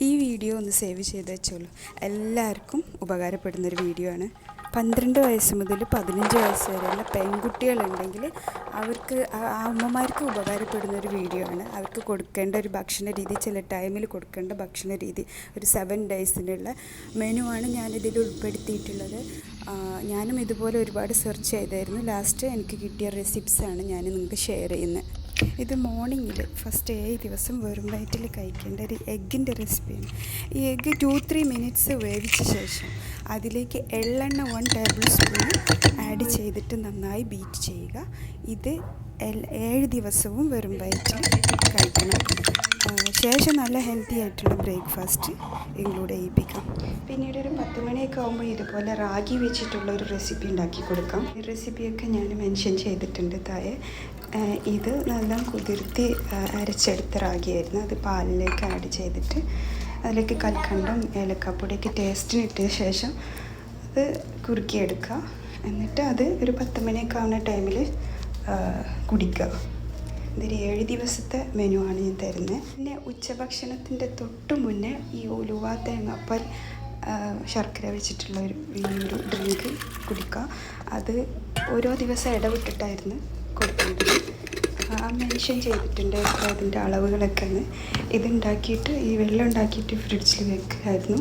ഈ വീഡിയോ ഒന്ന് സേവ് ചെയ്ത് വെച്ചോളൂ. എല്ലാവർക്കും ഉപകാരപ്പെടുന്നൊരു വീഡിയോ ആണ്. 12 വയസ്സ് മുതൽ 15 വയസ്സ് വരെയുള്ള പെൺകുട്ടികളുണ്ടെങ്കിൽ അവർക്ക് അമ്മമാർക്ക് ഉപകാരപ്പെടുന്നൊരു വീഡിയോ ആണ്. അവർക്ക് കൊടുക്കേണ്ട ഒരു ഭക്ഷണ രീതി, ചില ടൈമിൽ കൊടുക്കേണ്ട ഭക്ഷണ രീതി, ഒരു 7 ഡേയ്സിനുള്ള മെനു ആണ് ഞാനിതിൽ ഉൾപ്പെടുത്തിയിട്ടുള്ളത്. ഞാനും ഇതുപോലെ ഒരുപാട് സെർച്ച് ചെയ്തായിരുന്നു. ലാസ്റ്റ് എനിക്ക് കിട്ടിയ റെസിപ്സാണ് ഞാൻ നിങ്ങൾക്ക് ഷെയർ ചെയ്യുന്നത്. ഇത് മോർണിംഗിൽ ഫസ്റ്റ് 7 ദിവസം വെറും വയറ്റിൽ കഴിക്കേണ്ട ഒരു എഗ്ഗിൻ്റെ റെസിപ്പിയാണ്. ഈ എഗ്ഗ് 2-3 മിനിറ്റ്സ് വേവിച്ച ശേഷം അതിലേക്ക് എള്ളെണ്ണ 1 ടേബിൾ സ്പൂൺ ആഡ് ചെയ്തിട്ട് നന്നായി ബീറ്റ് ചെയ്യുക. ഇത് 7 ദിവസവും വെറും വയറ്റിൽ കഴിക്കണം. ശേഷം നല്ല ഹെൽത്തി ആയിട്ടുള്ള ബ്രേക്ക്ഫാസ്റ്റ് ഇൻക്ലൂഡ് ചെയ്യിപ്പിക്കാം. പിന്നീട് ഒരു 10 മണിയൊക്കെ ആകുമ്പോൾ ഇതുപോലെ റാഗി വെച്ചിട്ടുള്ള ഒരു റെസിപ്പി ഉണ്ടാക്കി കൊടുക്കാം. ഈ റെസിപ്പിയൊക്കെ ഞാൻ മെൻഷൻ ചെയ്തിട്ടുണ്ട് താഴെ. ഇത് നല്ല കുതിർത്തി അരച്ചെടുത്ത റാഗിയായിരുന്നു. അത് പാലിലേക്ക് ആഡ് ചെയ്തിട്ട് അതിലേക്ക് കൽക്കണ്ടം ഏലക്കാപ്പൊടിയൊക്കെ ടേസ്റ്റിന് ഇട്ട ശേഷം അത് കുറുക്കിയെടുക്കുക. എന്നിട്ട് അത് ഒരു 10 മണിയൊക്കെ ആവുന്ന ടൈമിൽ കുടിക്കുക. ഇതൊരു 7 ദിവസത്തെ മെനു ആണ് ഞാൻ തരുന്നത്. പിന്നെ ഉച്ചഭക്ഷണത്തിൻ്റെ തൊട്ട് മുന്നേ ഈ ഉലുവ തേങ്ങാപ്പാൽ ശർക്കര വെച്ചിട്ടുള്ള ഈ ഒരു ഡ്രിങ്ക് കുടിക്കുക. അത് ഓരോ ദിവസം ഇടവിട്ടിട്ടായിരുന്നു കൊടുക്കേണ്ടത്. മെൻഷൻ ചെയ്തിട്ടുണ്ട് അതിൻ്റെ അളവുകളൊക്കെ. ഇതുണ്ടാക്കിയിട്ട് ഈ വെള്ളം ഉണ്ടാക്കിയിട്ട് ഫ്രിഡ്ജിൽ വെക്കുമായിരുന്നു.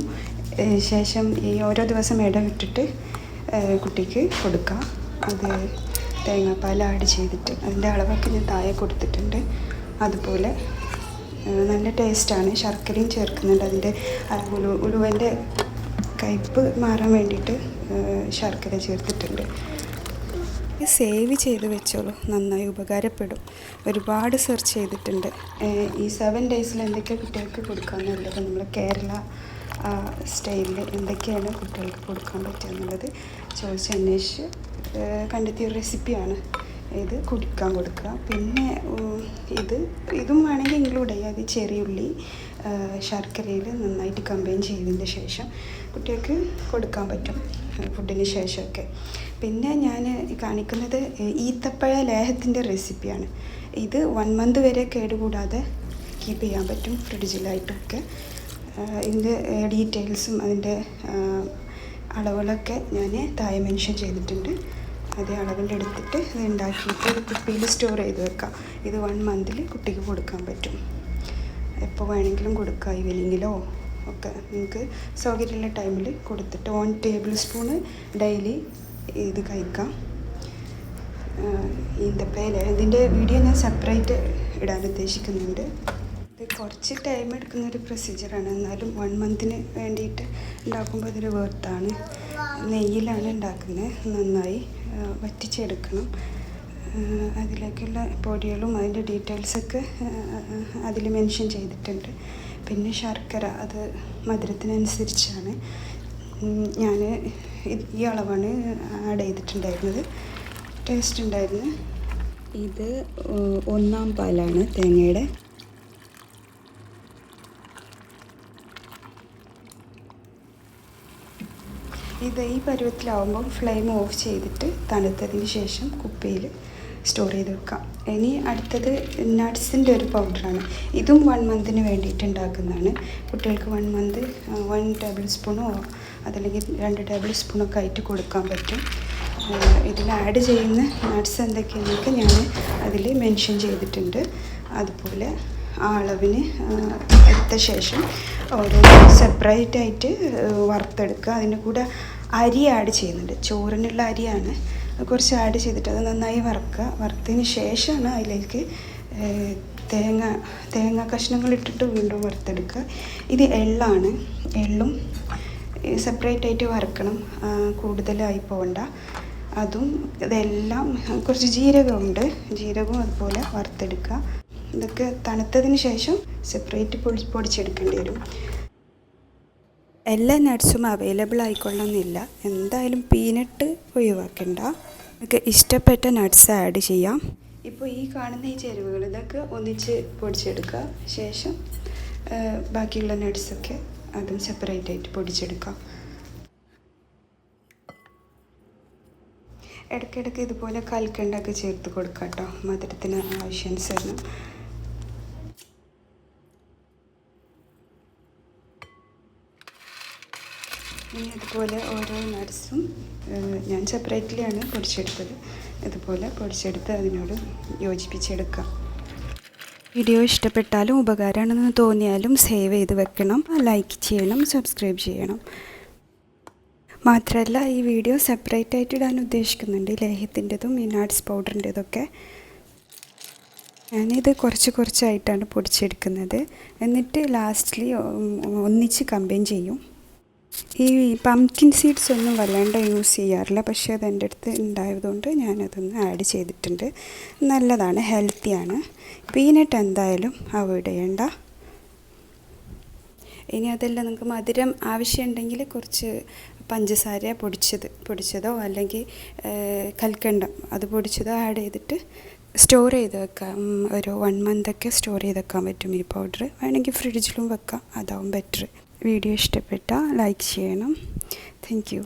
ശേഷം ഈ ഓരോ ദിവസം ഇടവിട്ടിട്ട് കുട്ടിക്ക് കൊടുക്കുക. അത് തേങ്ങാപ്പാൽ ആഡ് ചെയ്തിട്ട് അതിൻ്റെ അളവൊക്കെ ഞാൻ താഴെ കൊടുത്തിട്ടുണ്ട്. അതുപോലെ നല്ല ടേസ്റ്റാണ്. ശർക്കരയും ചേർക്കുന്നുണ്ട്. അതിൻ്റെ ഉലുവൻ്റെ കയ്പ്പ് മാറാൻ വേണ്ടിയിട്ട് ശർക്കര ചേർത്തിട്ടുണ്ട്. സേവ് ചെയ്ത് വെച്ചോളൂ, നന്നായി ഉപകാരപ്പെടും. ഒരുപാട് സെർച്ച് ചെയ്തിട്ടുണ്ട്. ഈ 7 ഡേയ്സിൽ എന്തൊക്കെ കുട്ടികൾക്ക് കൊടുക്കാമെന്നുള്ളത്, നമ്മൾ കേരള സ്റ്റൈലിൽ എന്തൊക്കെയാണ് കുട്ടികൾക്ക് കൊടുക്കാൻ പറ്റുക എന്നുള്ളത് ചോദിച്ച് അന്വേഷിച്ച് കണ്ടെത്തിയ റെസിപ്പിയാണ്. ഇത് കുടിക്കാൻ കൊടുക്കുക. പിന്നെ ഇതും വേണമെങ്കിൽ ഇൻക്ലൂഡ് ചെയ്യുക. അത് ചെറിയുള്ളി ശർക്കരയിൽ നന്നായിട്ട് കമ്പൈൻ ചെയ്തതിന് ശേഷം കുട്ടികൾക്ക് കൊടുക്കാൻ പറ്റും ഫുഡിന് ശേഷമൊക്കെ. പിന്നെ ഞാൻ കാണിക്കുന്നത് ഈത്തപ്പഴ ലേഹത്തിൻ്റെ റെസിപ്പിയാണ്. ഇത് 1 മന്ത് വരെ കേടുകൂടാതെ കീപ്പ് ചെയ്യാൻ പറ്റും ഫ്രിഡ്ജിലായിട്ടൊക്കെ. ഇതിൻ്റെ ഡീറ്റെയിൽസും അതിൻ്റെ അളവുകളൊക്കെ ഞാൻ താഴെ മെൻഷൻ ചെയ്തിട്ടുണ്ട്. അതേ അളവിലെടുത്തിട്ട് ഇത് ഉണ്ടാക്കിയിട്ട് ഒരു കുപ്പിയിൽ സ്റ്റോർ ചെയ്ത് വെക്കാം. ഇത് 1 മന്തിൽ കുട്ടിക്ക് കൊടുക്കാൻ പറ്റും. എപ്പോൾ വേണമെങ്കിലും കൊടുക്കാം. ഈവനിങ്ങിലോ ഒക്കെ നിങ്ങൾക്ക് സൗകര്യമുള്ള ടൈമിൽ കൊടുത്തിട്ട് 1 ടേബിൾ സ്പൂണ് ഡെയിലി ഇത് കഴിക്കാം. ഇതിൻ്റെ വീഡിയോ ഞാൻ സെപ്പറേറ്റ് ഇടാൻ ഉദ്ദേശിക്കുന്നുണ്ട്. ഇത് കുറച്ച് ടൈം എടുക്കുന്നൊരു പ്രൊസീജിയറാണ്. എന്നാലും 1 മന്തിന് വേണ്ടിയിട്ട് ഉണ്ടാക്കുമ്പോൾ അതൊരു വേർത്താണ്. നെയ്യിലാണ് ഉണ്ടാക്കുന്നത്. നന്നായി വറ്റിച്ചെടുക്കണം. അതിലേക്കുള്ള പൊടികളും അതിൻ്റെ ഡീറ്റെയിൽസൊക്കെ അതിൽ മെൻഷൻ ചെയ്തിട്ടുണ്ട്. പിന്നെ ശർക്കര അത് മധുരത്തിനനുസരിച്ചാണ്. ഞാൻ ഈ അളവാണ് ആഡ് ചെയ്തിട്ടുണ്ടായിരുന്നത്. ടേസ്റ്റ് ഉണ്ടായിരുന്നു. ഇത് 1-ാം പാലാണ് തേങ്ങയുടെ. ഇത് ഈ പരുവത്തിലാവുമ്പം ഫ്ലെയിം ഓഫ് ചെയ്തിട്ട് തണുത്തതിന് ശേഷം കുപ്പിയിൽ സ്റ്റോർ ചെയ്ത് വെക്കാം. ഇനി അടുത്തത് നട്ട്സിൻ്റെ ഒരു പൗഡറാണ്. ഇതും 1 മന്തിന് വേണ്ടിയിട്ട് ഉണ്ടാക്കുന്നതാണ്. കുട്ടികൾക്ക് 1 മന്ത് 1 ടേബിൾ സ്പൂണോ അതല്ലെങ്കിൽ 2 ടേബിൾ സ്പൂണൊക്കെ ആയിട്ട് കൊടുക്കാൻ പറ്റും. ഇതിൽ ആഡ് ചെയ്യുന്ന നട്ട്സ് എന്തൊക്കെയാണെന്നൊക്കെ ഞാൻ അതിൽ മെൻഷൻ ചെയ്തിട്ടുണ്ട്. അതുപോലെ ആ അളവിന് എടുത്ത ശേഷം ഓരോ സെപ്പറേറ്റ് ആയിട്ട് വറുത്തെടുക്കുക. അതിൻ്റെ കൂടെ അരി ആഡ് ചെയ്യുന്നുണ്ട്. ചോറിനുള്ള അരിയാണ്. കുറച്ച് ആഡ് ചെയ്തിട്ട് അത് നന്നായി വറുക്കുക. വറുത്തതിന് ശേഷമാണ് അതിലേക്ക് തേങ്ങ കഷ്ണങ്ങൾ ഇട്ടിട്ട് വീണ്ടും വറുത്തെടുക്കുക. ഇത് എള്ളാണ്. എള്ളും സെപ്പറേറ്റ് ആയിട്ട് വറുക്കണം, കൂടുതലായി പോകണ്ട. അതും ഇതെല്ലാം കുറച്ച് ജീരകമുണ്ട്. ജീരകവും അതുപോലെ വറുത്തെടുക്കുക. ഇതൊക്കെ തണുത്തതിന് ശേഷം സെപ്പറേറ്റ് പൊടിച്ചെടുക്കേണ്ടി വരും. എല്ലാ നട്ട്സും അവൈലബിൾ ആയിക്കൊള്ളുന്നില്ല. എന്തായാലും പീനട്ട് ഒഴിവാക്കണ്ട. നിങ്ങൾക്ക് ഇഷ്ടപ്പെട്ട നട്ട്സ് ആഡ് ചെയ്യാം. ഇപ്പോൾ ഈ കാണുന്ന ഈ ചേരുവകൾ ഇതൊക്കെ ഒന്നിച്ച് പൊടിച്ചെടുക്കുക. ശേഷം ബാക്കിയുള്ള നട്ട്സൊക്കെ അതും സെപ്പറേറ്റ് ആയിട്ട് പൊടിച്ചെടുക്കാം. ഇടയ്ക്കിടയ്ക്ക് ഇതുപോലെ കൽക്കണ്ടൊക്കെ ചേർത്ത് കൊടുക്കാം കേട്ടോ, മധുരത്തിന് ആവശ്യാനുസരണം. ഇനി ഇതുപോലെ ഓരോ നട്ട്സും ഞാൻ സെപ്പറേറ്റ്ലിയാണ് പൊടിച്ചെടുത്തത്. ഇതുപോലെ പൊടിച്ചെടുത്ത് അതിനോട് യോജിപ്പിച്ചെടുക്കാം. വീഡിയോ ഇഷ്ടപ്പെട്ടാലും ഉപകാരമാണെന്ന് തോന്നിയാലും സേവ് ചെയ്ത് വെക്കണം, ലൈക്ക് ചെയ്യണം, സബ്സ്ക്രൈബ് ചെയ്യണം. മാത്രമല്ല ഈ വീഡിയോ സെപ്പറേറ്റ് ആയിട്ട് ഇടാൻ ഉദ്ദേശിക്കുന്നുണ്ട്, ലേഹ്യത്തിൻ്റെതും ഈ നട്ട്സ് പൗഡറിൻ്റെതൊക്കെ. ഞാനിത് കുറച്ചായിട്ടാണ് പൊടിച്ചെടുക്കുന്നത്. എന്നിട്ട് ലാസ്റ്റ്ലി ഒന്നിച്ച് കമ്പൈൻ ചെയ്യും. ഈ പംകിൻ സീഡ്സ് ഒന്നും വല്ലാണ്ട് യൂസ് ചെയ്യാറില്ല, പക്ഷേ അത് എൻ്റെ അടുത്ത് ഉണ്ടായതുകൊണ്ട് ഞാനതൊന്ന് ആഡ് ചെയ്തിട്ടുണ്ട്. നല്ലതാണ്, ഹെൽത്തിയാണ്. പീനട്ട് എന്തായാലും അവോയ്ഡ് ചെയ്യണ്ട. ഇനി അതെല്ലാം നിങ്ങൾക്ക് മധുരം ആവശ്യമുണ്ടെങ്കിൽ കുറച്ച് പഞ്ചസാര പൊടിച്ചതോ അല്ലെങ്കിൽ കൽക്കണ്ടം അത് പൊടിച്ചതോ ആഡ് ചെയ്തിട്ട് സ്റ്റോർ ചെയ്ത് വെക്കാം. ഒരു 1 മന്തൊക്കെ സ്റ്റോർ ചെയ്ത് വെക്കാൻ പറ്റും ഈ പൗഡർ. വേണമെങ്കിൽ ഫ്രിഡ്ജിലും വെക്കാം, അതാവും ബെറ്റർ. വീഡിയോ ഇഷ്ടപ്പെട്ടാൽ ലൈക്ക് ചെയ്യണം. Thank you.